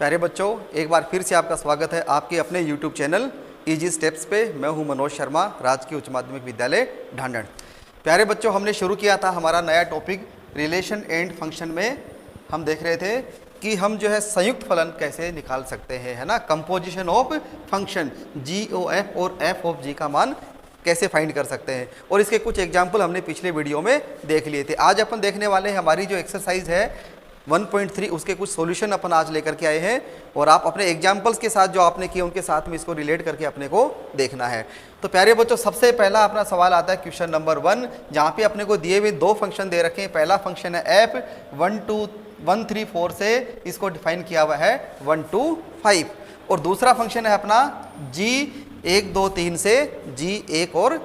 प्यारे बच्चों, एक बार फिर से आपका स्वागत है आपके अपने YouTube चैनल इजी स्टेप्स पे। मैं हूं मनोज शर्मा, राजकीय उच्च माध्यमिक विद्यालय ढांढण। प्यारे बच्चों, हमने शुरू किया था हमारा नया टॉपिक रिलेशन एंड फंक्शन में। हम देख रहे थे कि हम जो है संयुक्त फलन कैसे निकाल सकते हैं, है ना। कंपोजिशन ऑफ फंक्शन GOF और f ऑफ g का मान कैसे फाइंड कर सकते हैं, और इसके कुछ एग्जाम्पल हमने पिछले वीडियो में देख लिए थे। आज अपन देखने वाले हैं हमारी जो एक्सरसाइज है 1.3, उसके कुछ सॉल्यूशन अपन आज लेकर के आए हैं, और आप अपने एग्जाम्पल्स के साथ जो आपने किए उनके साथ में इसको रिलेट करके अपने को देखना है। तो प्यारे बच्चों, सबसे पहला अपना सवाल आता है क्वेश्चन नंबर 1, जहाँ पे अपने को दिए हुए दो फंक्शन दे रखे हैं। पहला फंक्शन है f 1 2 1 3 4 से इसको डिफाइन किया हुआ है 1 2 5, और दूसरा फंक्शन है अपना g 1 2 3 से g 1 और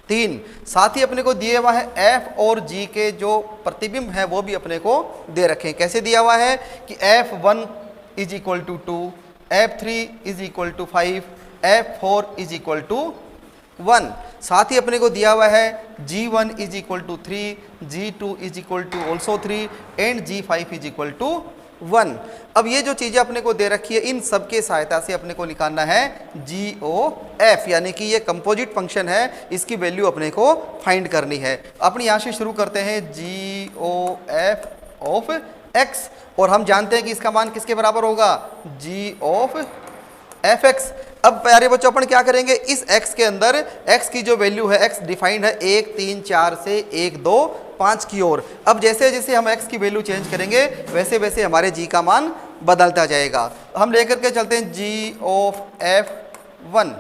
3। साथ ही अपने को दिया हुआ है f और g के जो प्रतिबिंब है वो भी अपने को दे रखे हैं। कैसे दिया हुआ है कि f1 is equal to 2, f3 is equal to 5, f4 is equal to 1। साथ ही अपने को दिया हुआ है g1 is equal to 3, g2 is equal to also 3 and g5 is equal to 1। अब ये जो चीजें अपने को दे रखी है, इन सब के सहायता से अपने को निकालना है GOF, यानी कि ये कंपोजिट फंक्शन है, इसकी वैल्यू अपने को फाइंड करनी है। अपने यहाँ से शुरू करते हैं GOF ऑफ x, और हम जानते हैं कि इसका मान किसके बराबर होगा, g ऑफ fx। अब प्यारे बच्चों, अपन क्या करेंगे, इस x के अंदर x की जो वैल्यू है, x डिफाइंड है 1 3 4 से 1 2 5 की ओर। अब जैसे जैसे हम x की वैल्यू चेंज करेंगे वैसे वैसे हमारे g का मान बदलता जाएगा। हम लेकर के चलते हैं g ऑफ f1।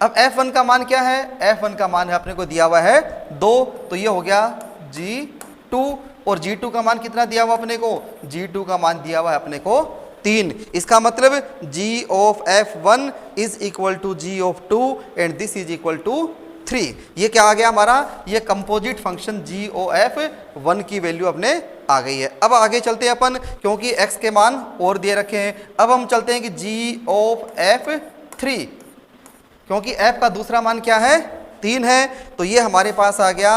अब f1 का मान क्या है, f1 का मान है अपने को दिया हुआ है 2, तो ये हो गया g2, और g2 का मान कितना दिया हुआ अपने को, g2 का मान दिया हुआ है अपने को 3। इसका मतलब g of f1 is equal to g of 2 and this is equal to 3। ये क्या आ गया हमारा, ये कंपोजिट फंक्शन GOF1 की वैल्यू अपने आ गई है। अब आगे चलते हैं अपन, क्योंकि x के मान और दिए रखे हैं। अब हम चलते हैं कि g ऑफ f3, क्योंकि f का दूसरा मान क्या है, 3 है, तो ये हमारे पास आ गया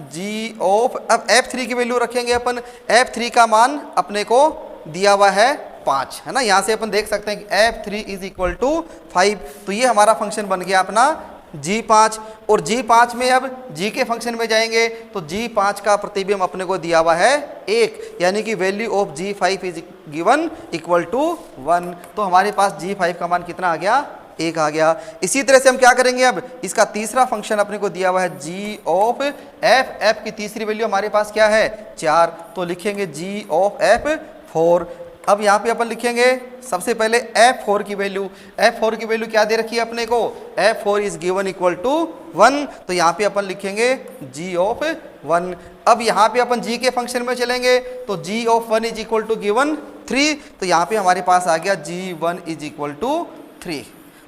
g ऑफ, अब f3 की वैल्यू रखेंगे अपन। f3 का मान अपने को दिया हुआ है 5, है ना। यहाँ से अपन देख सकते हैं कि f3 इज इक्वल टू 5, तो ये हमारा फंक्शन बन गया अपना g5। और g5 में अब g के फंक्शन में जाएंगे तो g5 का प्रतिबिंब अपने को दिया हुआ है 1, यानी कि value of g5 is given equal to 1। तो हमारे पास g5 का मान कितना आ गया, 1 आ गया। इसी तरह से हम क्या करेंगे, अब इसका तीसरा फंक्शन अपने को दिया हुआ है g ऑफ f की तीसरी वैल्यू हमारे पास क्या है 4, तो लिखेंगे g ऑफ f4। अब यहाँ पे अपन लिखेंगे सबसे पहले f4 की वैल्यू, f4 की वैल्यू क्या दे रखी है अपने को, f4 is given equal to 1, तो यहाँ पे अपन लिखेंगे g ऑफ 1। अब यहाँ पे अपन g के फंक्शन में चलेंगे तो g of 1 is equal to given 3, तो यहाँ पे हमारे पास आ गया g1 इज इक्वल टू 3।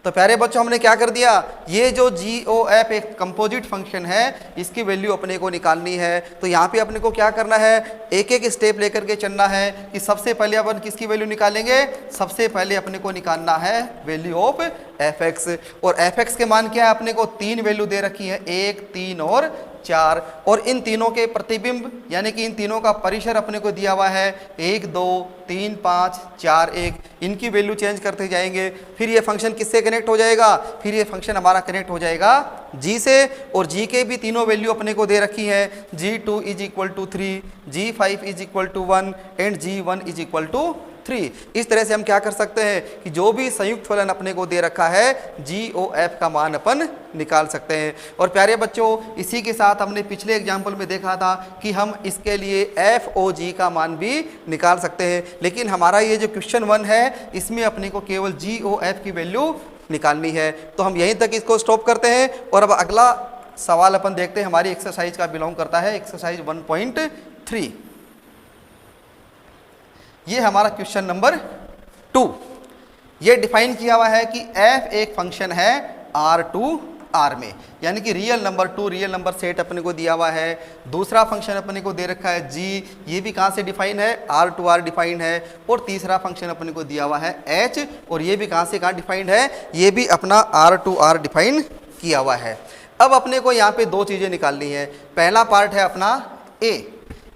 तो प्यारे बच्चों, हमने क्या कर दिया, ये जो GOF एक कंपोजिट फंक्शन है, इसकी वैल्यू अपने को निकालनी है। तो यहाँ पे अपने को क्या करना है, एक एक स्टेप लेकर के चलना है कि सबसे पहले अपन किसकी वैल्यू निकालेंगे, सबसे पहले अपने को निकालना है वैल्यू ऑफ fx। और fx के मान क्या है, अपने को 3 वैल्यू दे रखी है, 1 3 और 4, और इन तीनों के प्रतिबिंब यानी कि इन तीनों का परिसर अपने को दिया हुआ है 1 2 3 5 4 1। इनकी वैल्यू चेंज करते जाएंगे, फिर ये फंक्शन किससे कनेक्ट हो जाएगा, फिर ये फंक्शन हमारा कनेक्ट हो जाएगा g से, और g के भी तीनों वैल्यू अपने को दे रखी है, g2 is equal to 3, g5 is equal to 1 and g1 is equal to 3। इस तरह से हम क्या कर सकते हैं कि जो भी संयुक्त फलन अपने को दे रखा है GOF का मान अपन निकाल सकते हैं। और प्यारे बच्चों, इसी के साथ हमने पिछले एग्जाम्पल में देखा था कि हम इसके लिए FOG का मान भी निकाल सकते हैं, लेकिन हमारा ये जो क्वेश्चन 1 है इसमें अपने को केवल GOF की वैल्यू निकालनी है। तो हम यहीं तक इसको स्टॉप करते हैं, और अब अगला सवाल अपन देखते हैं, हमारी एक्सरसाइज का बिलोंग करता है एक्सरसाइज 1.3। ये हमारा क्वेश्चन नंबर 2। ये डिफाइन किया हुआ है कि f एक फंक्शन है R में, यानी कि real number 2 real number set अपने को दिया हुआ है। दूसरा फंक्शन अपने को दे रखा है g, ये भी कहाँ से डिफाइन है, R डिफाइंड है। और तीसरा फंक्शन अपने को दिया हुआ है h, और ये भी कहाँ से कहाँ डिफाइंड है, ये भी अपना R डिफाइन किया हुआ है। अब अपने को यहाँ पे दो चीज़ें निकालनी है। पहला पार्ट है अपना a,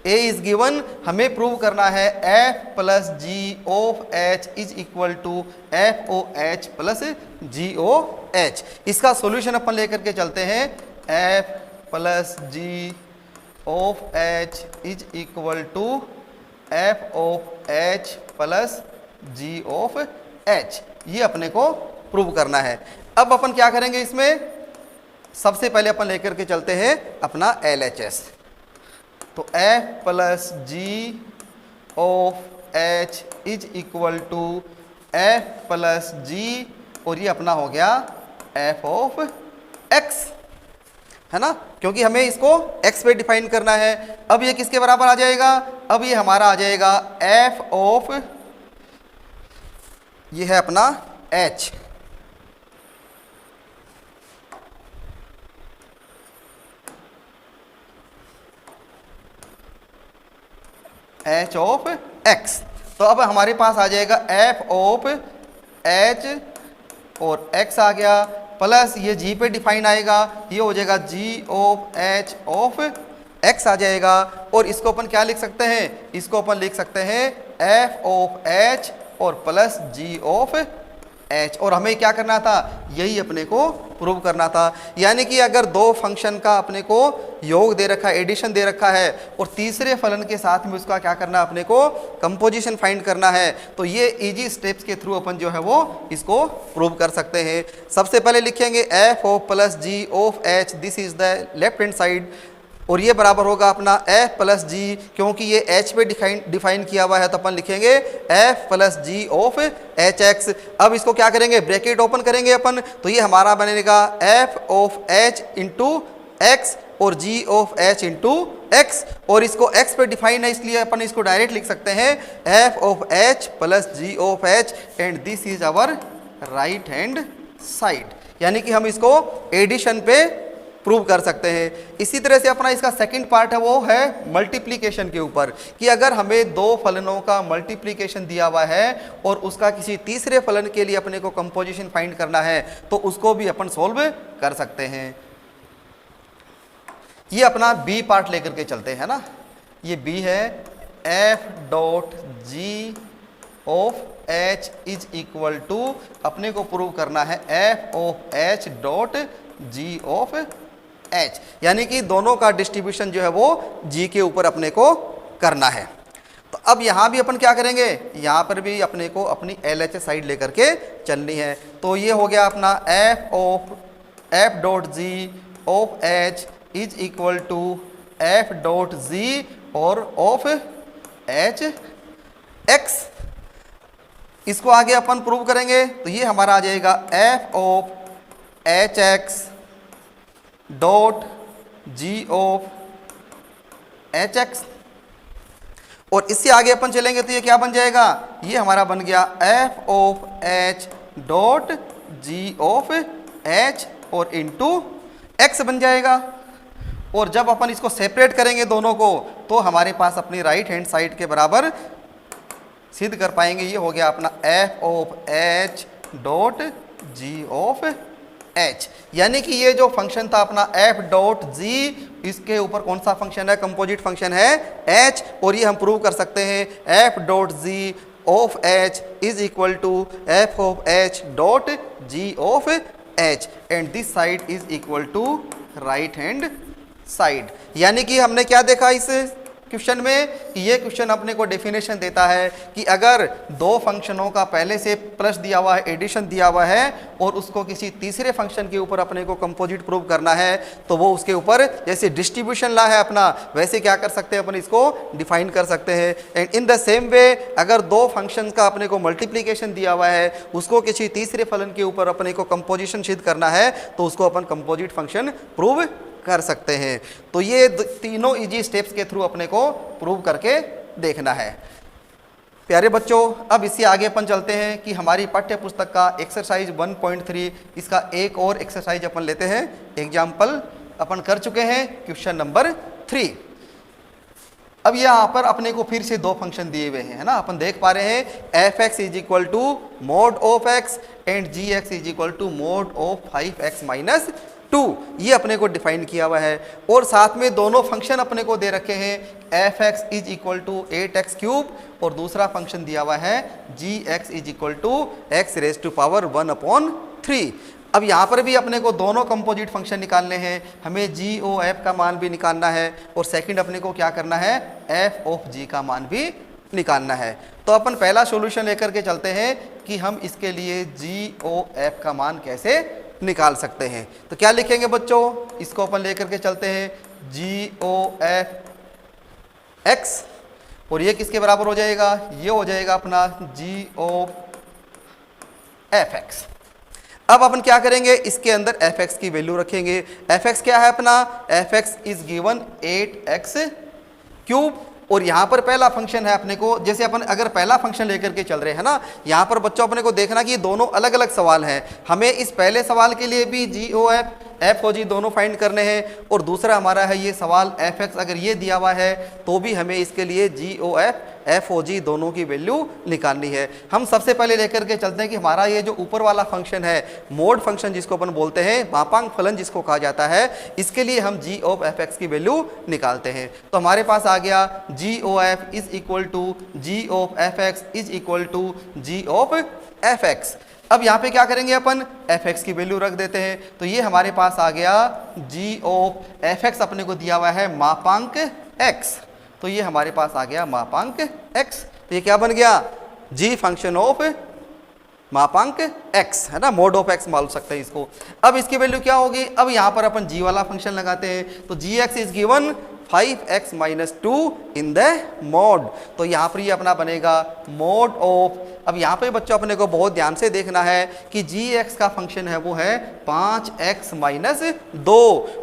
ए इज गिवन, हमें प्रूव करना है f plus ji of H is equal to f o h plus g o h. इसका सॉल्यूशन अपन लेकर के चलते हैं, f plus ji of H is equal to f of h plus ji of h, ये अपने को prove करना है। अब अपन क्या करेंगे, इसमें सबसे पहले अपन लेकर के चलते हैं अपना LHS। तो F plus ji of H is equal to F plus G, और ये अपना हो गया एफ ऑफ एक्स, है ना, क्योंकि हमें इसको x पे डिफाइन करना है। अब ये किसके बराबर आ जाएगा, अब ये हमारा आ जाएगा एफ ऑफ, ये है अपना h, h ऑफ x। तो अब हमारे पास आ जाएगा f ऑफ h और x आ गया, प्लस ये g पे डिफाइन आएगा, ये हो जाएगा g of h of x आ जाएगा। और इसको अपन क्या लिख सकते हैं, इसको अपन लिख सकते हैं f ऑफ h और प्लस g ऑफ h। और हमें क्या करना था, यही अपने को प्रूव करना था। यानी कि अगर दो फंक्शन का अपने को योग दे रखा है, एडिशन दे रखा है, और तीसरे फलन के साथ में उसका क्या करना है, अपने को कंपोजिशन फाइंड करना है, तो ये इजी स्टेप्स के थ्रू अपन जो है वो इसको प्रूव कर सकते हैं। सबसे पहले लिखेंगे f of plus ji of h, this is the left hand side, और ये बराबर होगा अपना एफ प्लस जी, क्योंकि ये एच पे डिफाइन किया हुआ है, तो अपन लिखेंगे f plus ji of h x. अब इसको क्या करेंगे, ब्रैकेट ओपन करेंगे अपन, तो ये हमारा बनेगा F of H into x और जी ऑफ एच इंटू एक्स, और इसको एक्स पे डिफाइन है इसलिए अपन इसको डायरेक्ट लिख सकते हैं f of h plus ji of h, and this is our right hand side. यानी कि हम इसको एडिशन पे प्रूव कर सकते हैं। इसी तरह से अपना इसका सेकंड पार्ट है वो है मल्टीप्लिकेशन के ऊपर, कि अगर हमें दो फलनों का मल्टीप्लिकेशन दिया हुआ है और उसका किसी तीसरे फलन के लिए अपने को कंपोजिशन फाइंड करना है, तो उसको भी अपन सोल्व कर सकते हैं। ये अपना बी पार्ट लेकर के चलते हैं ना, ये बी है f dot g of H is equal to, अपने को प्रूव करना है F of h dot g of h, यानी कि दोनों का डिस्ट्रीब्यूशन जो है वो जी के ऊपर अपने को करना है। तो अब यहाँ भी अपन क्या करेंगे, यहाँ पर भी अपने को अपनी LHS साइड लेकर के चलनी है। तो ये हो गया अपना f of f dot g of H is equal to f dot g और ऑफ एच एक्स। इसको आगे अपन प्रूव करेंगे, तो ये हमारा आ जाएगा F of h x dot g of h x, और इससे आगे अपन चलेंगे तो ये क्या बन जाएगा, ये हमारा बन गया F of h dot g of H और इंटू एक्स बन जाएगा। और जब अपन इसको सेपरेट करेंगे दोनों को, तो हमारे पास अपनी राइट हैंड साइड के बराबर सिद्ध कर पाएंगे। ये हो गया अपना f of h dot g of h, यानी कि ये जो फंक्शन था अपना एफ डॉट जी, इसके ऊपर कौन सा फंक्शन है, कंपोजिट फंक्शन है एच, और ये हम प्रूव कर सकते हैं f dot g of H is equal to f of h dot g of h, and this side is equal to right hand side. यानी कि हमने क्या देखा इस क्वेश्चन में, कि ये क्वेश्चन अपने को डेफिनेशन देता है कि अगर दो फंक्शनों का पहले से प्लस दिया हुआ है, एडिशन दिया हुआ है, और उसको किसी तीसरे फंक्शन के ऊपर अपने को कंपोजिट प्रूव करना है, तो वो उसके ऊपर जैसे डिस्ट्रीब्यूशन ला है अपना, वैसे क्या कर सकते हैं अपन इसको डिफाइन कर सकते हैं। And in the same way अगर दो फंक्शन का अपने को मल्टीप्लीकेशन दिया हुआ है, उसको किसी तीसरे फलन के ऊपर अपने को कंपोजिशन सिद्ध करना है, तो उसको अपन कंपोजिट फंक्शन प्रूव कर सकते हैं। तो ये तीनों इजी स्टेप्स के थ्रू अपने को प्रूव करके देखना है। प्यारे बच्चों, अब इससे आगे अपन चलते हैं कि हमारी पाठ्य पुस्तक का एक्सरसाइज 1.3, इसका एक और एक्सरसाइज अपन लेते हैं। एग्जाम्पल अपन कर चुके हैं क्वेश्चन नंबर 3। अब यहाँ पर अपने को फिर से दो फंक्शन दिए हुए हैं, है ना। अपन देख पा रहे हैं F x is equal to mod of x and g x is equal to mod of 5x minus 2 ये अपने को डिफाइन किया हुआ है। और साथ में दोनों फंक्शन अपने को दे रखे हैं, F x is equal to 8x cube और दूसरा फंक्शन दिया हुआ है G x is equal to X raise to power 1/3। अब यहाँ पर भी अपने को दोनों कंपोजिट फंक्शन निकालने हैं, हमें जी ओ एफ का मान भी निकालना है और सेकंड अपने को क्या करना है, एफ ऑफ जी का मान भी निकालना है। तो अपन पहला सॉल्यूशन लेकर के चलते हैं कि हम इसके लिए जी ओ एफ का मान कैसे निकाल सकते हैं। तो क्या लिखेंगे बच्चों, इसको अपन लेकर के चलते हैं जी ओ एफ एक्स और ये किसके बराबर हो जाएगा, ये हो जाएगा अपना जी ओ एफ एक्स। अब अपन क्या करेंगे, इसके अंदर एफ एक्स की वैल्यू रखेंगे। एफ एक्स क्या है अपना, F x is given 8x cube और यहाँ पर पहला फंक्शन है अपने को, जैसे अपन अगर पहला फंक्शन लेकर के चल रहे हैं ना, यहाँ पर बच्चों अपने को देखना कि ये दोनों अलग अलग सवाल हैं। हमें इस पहले सवाल के लिए भी जी ओ एफ एफ ओ जी दोनों फाइंड करने हैं और दूसरा हमारा है ये सवाल एफ एक्स, अगर ये दिया हुआ है तो भी हमें इसके लिए जी ओ एफ एफ ओ जी दोनों की वैल्यू निकालनी है। हम सबसे पहले लेकर के चलते हैं कि हमारा ये जो ऊपर वाला फंक्शन है, मोड फंक्शन जिसको अपन बोलते हैं, मापांक फलन जिसको कहा जाता है, इसके लिए हम जी ऑफ एफ एक्स की वैल्यू निकालते हैं। तो हमारे पास आ गया G O F is equal to G of F x is equal to G of F x. अब यहाँ पे क्या करेंगे अपन, एफ एक्स की वैल्यू रख देते हैं। तो ये हमारे पास आ गया जी ऑफ एफ एक्स अपने को दिया हुआ है मापांक एक्स, तो ये हमारे पास आ गया मापांक x। तो ये क्या बन गया, g फंक्शन ऑफ मापांक x है ना, मोड ऑफ x मान सकते हैं इसको। अब इसकी वैल्यू क्या होगी, अब यहाँ पर अपन g वाला फंक्शन लगाते हैं, तो gx is given 5x minus 2 in the mode. तो यहाँ पर ये अपना बनेगा मोड ऑफ। अब यहाँ पे बच्चों अपने को बहुत ध्यान से देखना है कि gx का फंक्शन है वो है 5x माइनस 2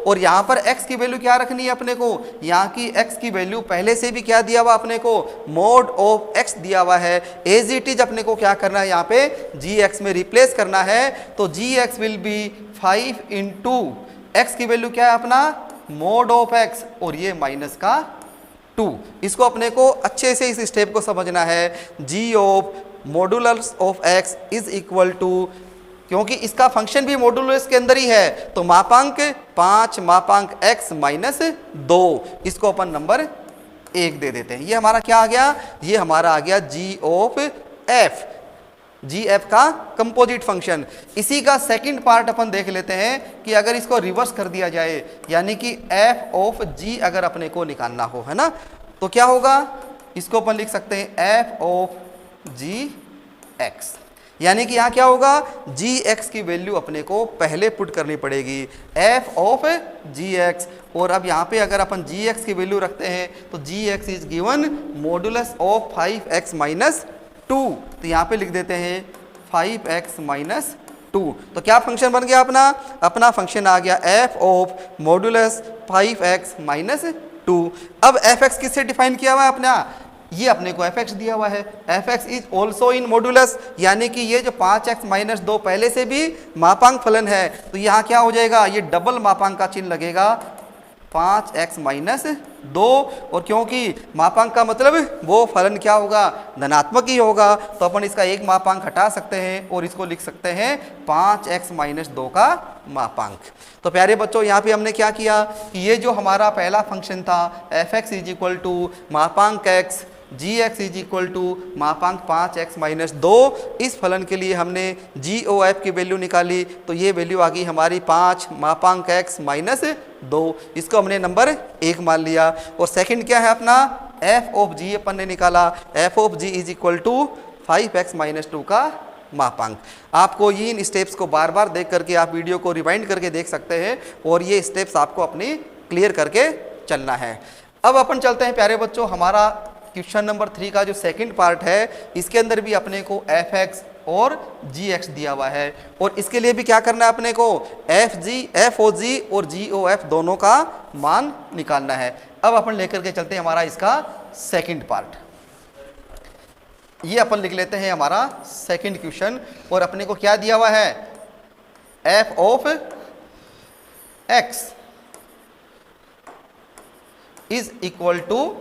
और यहाँ पर x की वैल्यू क्या रखनी है अपने को, यहाँ की x की वैल्यू पहले से भी क्या दिया हुआ अपने को, मोड ऑफ x दिया हुआ है। एज इट इज अपने को क्या करना है, यहाँ पे gx में रिप्लेस करना है। तो gx will be 5 into x की वैल्यू क्या है अपना मोड ऑफ x और ये माइनस का 2। इसको अपने को अच्छे से इस स्टेप को समझना है, g of modulus of x is equal to, क्योंकि इसका फंक्शन भी मॉडुलस के अंदर ही है, तो मापांक 5 मापांक x माइनस 2, इसको अपन नंबर 1 दे देते हैं। ये हमारा क्या आ गया, ये हमारा आ गया g of f, g f का कंपोजिट फंक्शन। इसी का सेकंड पार्ट अपन देख लेते हैं कि अगर इसको रिवर्स कर दिया जाए, यानी कि एफ ऑफ जी अगर अपने को निकालना हो, है ना, तो क्या होगा, इसको अपन लिख सकते हैं एफ ऑफ जी एक्स। यानी कि यहाँ क्या होगा, जी एक्स की वैल्यू अपने को पहले पुट करनी पड़ेगी, एफ ऑफ जी एक्स। और अब यहाँ पे अगर अपन जी एक्स की वैल्यू रखते हैं तो G x is given modulus of 5x minus 2, तो यहाँ पे लिख देते हैं 5x माइनस 2। तो क्या फंक्शन बन गया अपना, अपना फंक्शन आ गया F of modulus 5x minus 2। अब fx किससे डिफाइन किया हुआ है अपना, ये अपने को fx दिया हुआ है, fx is also in modulus, यानी कि ये जो 5x माइनस 2 पहले से भी मापांक फलन है, तो यहाँ क्या हो जाएगा, ये डबल मापांक का चिन्ह लगेगा 5x माइनस 2। और क्योंकि मापांक का मतलब वो फलन क्या होगा, धनात्मक ही होगा, तो अपन इसका एक मापांक हटा सकते हैं और इसको लिख सकते हैं 5x माइनस 2 का मापांक। तो प्यारे बच्चों यहाँ पे हमने क्या किया कि ये जो हमारा पहला फंक्शन था f x is equal to मापांक x, g x is equal to मापांक 5x माइनस 2, इस फलन के लिए हमने जी ओ एफ की वैल्यू निकाली, तो ये वैल्यू आ गई हमारी 5 मापांक x माइनस 2, इसको हमने नंबर 1 मान लिया। और सेकंड क्या है अपना, एफ ऑफ जी अपन ने निकाला, f of g is equal to 5x minus 2 का मापांक। आपको ये इन स्टेप्स को बार बार देख करके आप वीडियो को रिवाइंड करके देख सकते हैं और ये स्टेप्स आपको अपनी क्लियर करके चलना है। अब अपन चलते हैं प्यारे बच्चों, हमारा क्वेश्चन नंबर 3 का जो सेकंड पार्ट है, इसके अंदर भी अपने को एफ एक्स और जी एक्स दिया हुआ है और इसके लिए भी क्या करना है अपने को, एफ ओ जी और जी ओ एफ दोनों का मान निकालना है। अब अपन लेकर के चलते हैं हमारा इसका सेकंड पार्ट, ये अपन लिख लेते हैं हमारा सेकंड क्वेश्चन। और अपने को क्या दिया हुआ है, F of X is equal to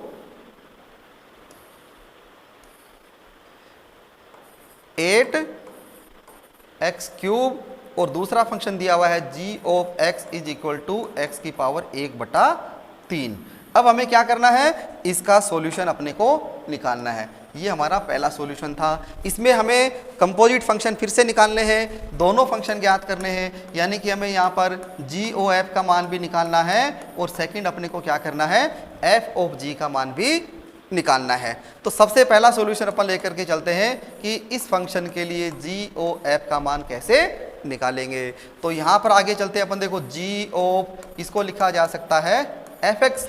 8x cube और दूसरा फंक्शन दिया हुआ है G of X is equal to X की पावर 1/3। अब हमें क्या करना है, इसका सॉल्यूशन अपने को निकालना है। ये हमारा पहला सॉल्यूशन था। इसमें हमें कंपोजिट फंक्शन फिर से निकालने हैं, दोनों फंक्शन ज्ञात करने हैं, यानी कि हमें यहाँ पर जी ओ एफ का मान भी निकालना है और सेकंड अपने को क्या करना है, एफ ऑफ जी का मान भी निकालना है। तो सबसे पहला सॉल्यूशन अपन लेकर के चलते हैं कि इस फंक्शन के लिए जी ओ एफ का मान कैसे निकालेंगे। तो यहाँ पर आगे चलते हैं अपन, देखो जी ऑफ इसको लिखा जा सकता है f x,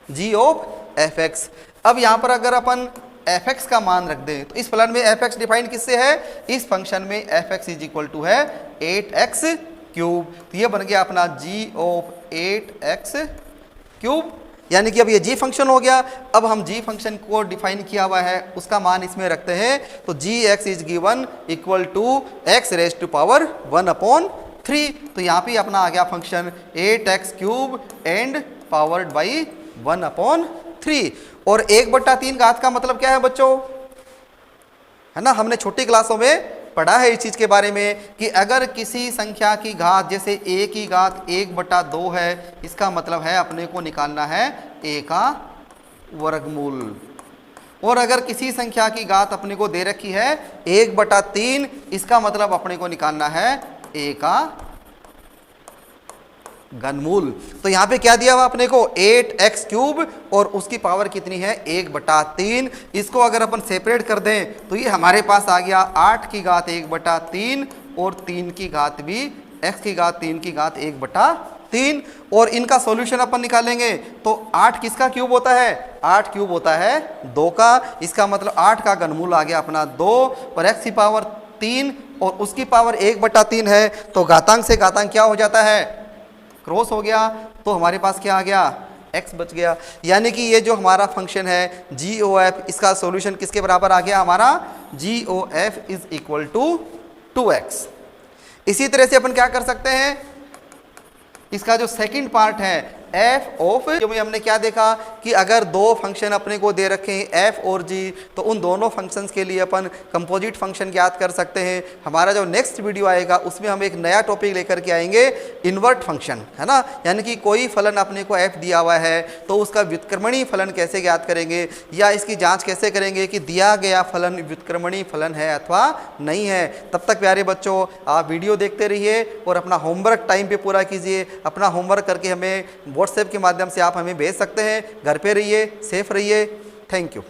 g of F x. अब यहाँ पर अगर अपन एफ एक्स का मान रख दें तो इस फलन में एफ एक्स डिफाइन किससे है, इस फंक्शन में f x is equal to है 8x क्यूब। तो ये बन गया अपना जी ऑफ 8x क्यूब, यानी कि अब ये जी फंक्शन हो गया। अब हम जी फंक्शन को डिफाइन किया हुआ है उसका मान इसमें रखते हैं, तो G x is given equal to X raise to power 1/3। तो यहाँ पे अपना आ गया function 8x cube and powered by 1/3। और 1/3 घात का मतलब क्या है बच्चों, है ना, हमने छोटी क्लासों में पढ़ा है इस चीज के बारे में कि अगर किसी संख्या की घात जैसे a की घात 1/2 है, इसका मतलब है अपने को निकालना है a का वर्गमूल। और अगर किसी संख्या की घात अपने को दे रखी है 1/3, इसका मतलब अपने को निकालना है a का घनमूल। तो यहाँ पे क्या दिया हुआ अपने को 8x क्यूब और उसकी पावर कितनी है 1/3। इसको अगर अपन सेपरेट कर दें तो ये हमारे पास आ गया 8 की घात 1/3 और 3 की घात भी x की घात 3 की घात 1/3। और इनका सॉल्यूशन अपन निकालेंगे तो 8 किसका क्यूब होता है, 8 क्यूब होता है 2 का। इसका मतलब 8 का घनमूल आ गया अपना 2 और x की पावर 3 और उसकी पावर 1/3 है। तो घातांक से घातांक क्या हो जाता है, क्रॉस हो गया। तो हमारे पास क्या आ गया, x बच गया। यानी कि ये जो हमारा फंक्शन है जी ओ एफ, इसका सॉल्यूशन किसके बराबर आ गया हमारा, G O F is equal to 2x। इसी तरह से अपन क्या कर सकते हैं, इसका जो सेकंड पार्ट है एफ ऑफ, जो हमने क्या देखा कि अगर दो फंक्शन अपने को दे रखे हैं एफ और जी, तो उन दोनों फंक्शंस के लिए अपन कंपोजिट फंक्शन ज्ञात कर सकते हैं। हमारा जो नेक्स्ट वीडियो आएगा उसमें हम एक नया टॉपिक लेकर के आएंगे, इन्वर्ट फंक्शन, है ना, यानी कि कोई फलन अपने को एफ दिया हुआ है तो उसका व्युत्क्रमणीय फलन कैसे ज्ञात करेंगे या इसकी जाँच कैसे करेंगे कि दिया गया फलन व्युत्क्रमणीय फलन है अथवा नहीं है। तब तक प्यारे बच्चों आप वीडियो देखते रहिए और अपना होमवर्क टाइम पे पूरा कीजिए। अपना होमवर्क करके हमें व्हाट्सएप के माध्यम से आप हमें भेज सकते हैं। घर पे रहिए, सेफ रहिए। Thank you.